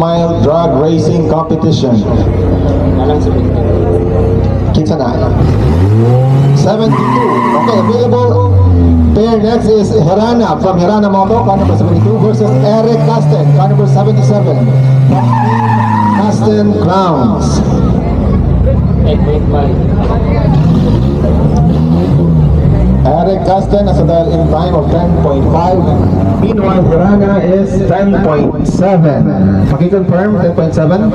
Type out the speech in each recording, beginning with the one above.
mile drag racing competition. Kinsa na? 72. Okay, available pair next is Hirana from Hirana Moto, car number 72 versus Eric Casten, car number 77. Casten Crowns. 8.5. Eric Casten has a dial in time of 10.5. Meanwhile, Hirana is 10.7. Paki-confirm, 10.7.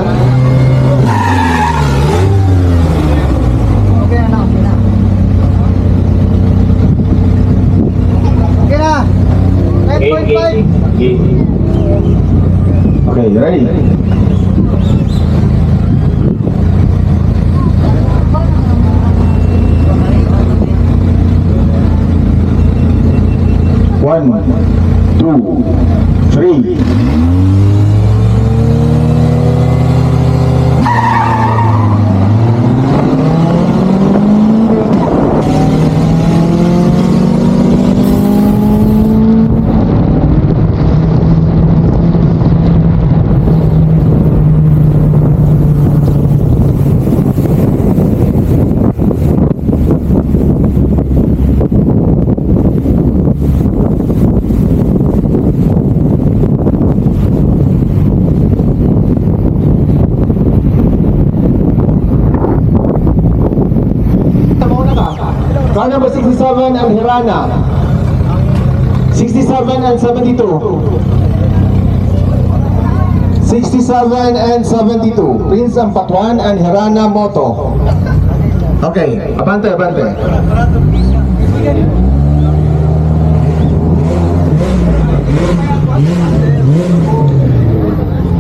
Okay, you ready? One, two, three. Car number 67 and Hirana. 67 and 72. 67 and 72. Prince Ampatuan and Hirana Moto. Okay, abante, abante.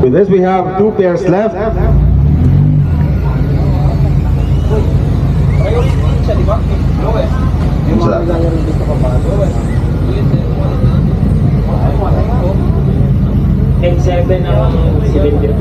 With this we have two pairs left. N7 ang cylinder.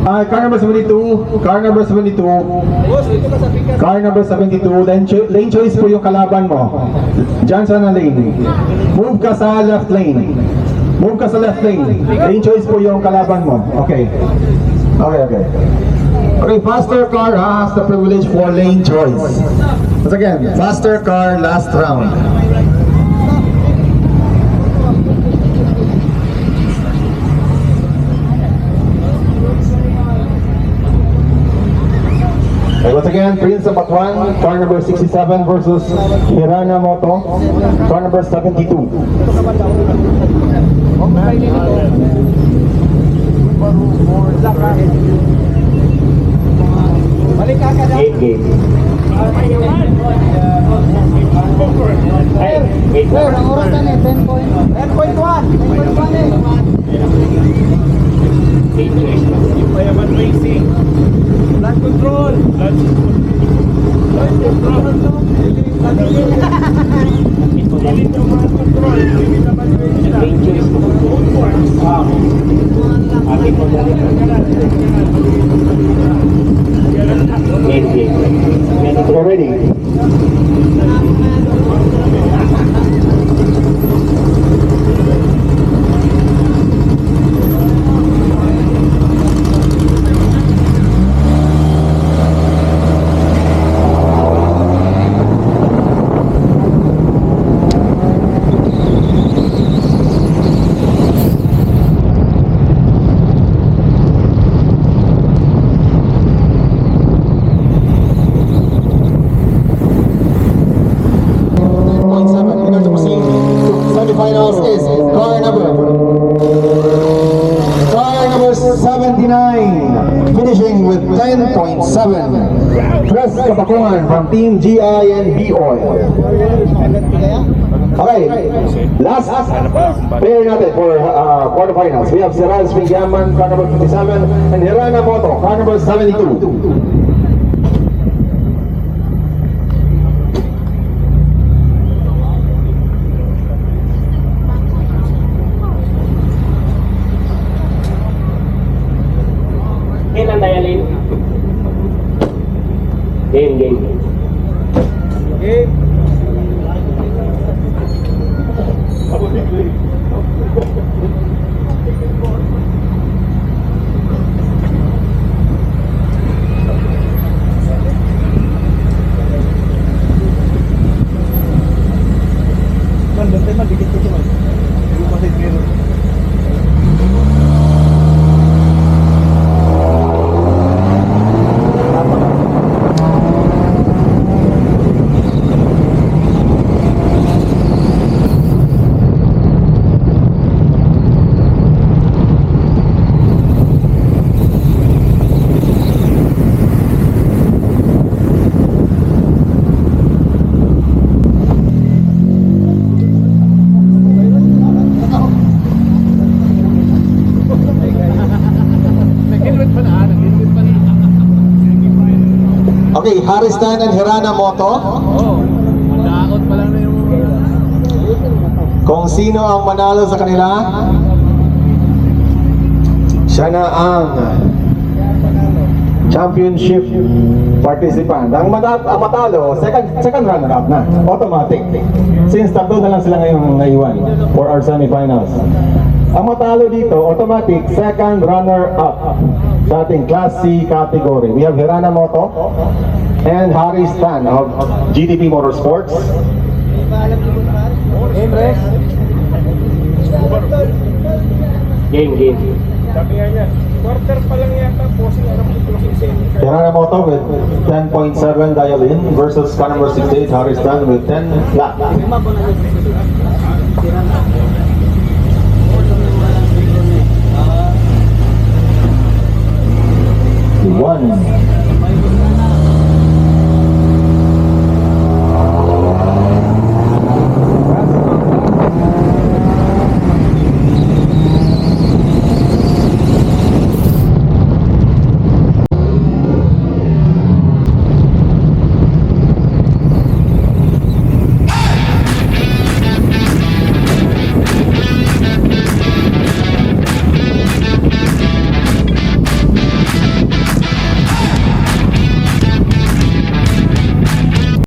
Car number 72, car number 72, car number 72, lane choice po yung kalaban mo. Diyan sa na lane. Move ka sa left lane. Move ka sa left lane. Lane choice po yung kalaban mo. Okay. Okay, okay. Okay, faster car has the privilege for lane choice. Once again, faster car last round. Okay, once again, Prince Ampatuan, car number 67 versus Hirana Moto, car number 72. Game. Ay, wait. Ang oras na 10.1. 10.1 Payaman Racing. Land control. Land control. Delete yung land control. Delete naman Racing. Dangerous mo. Ating mo na rin. We're ready. Finals is car number 79, finishing with 10.7. Tres Kapakungan from Team GI and B-Oil. Okay, last pair natin for quarterfinals. We have Siraz Pingaman, car number 57, and Hirana Moto, car number 72. Dialin. Game. Game. Man, bantay man, dikit ko man. Hindi ko kasi meron. Nag-helmet pa na, nag-helmet pa na. Okay, Harry Stan and Hirana Moto. Oo. Daot pa lang na yung... Kung sino ang manalo sa kanila, siya na ang championship participant. Ang matalo, second runner-up na. Automatic. Since tatlo na lang sila ngayong naiwan for our semifinals. Ang matalo dito, automatic, second runner-up sa ating Class C category. We have Hirana Moto and Harry Stan of GTP Motorsports. Game. Sabi nga niya, quarter pa lang yata, posing alam ko closing semi. Hirana Moto with 10.7 dial-in versus car number 68, Harry Stan with 10 flat. One.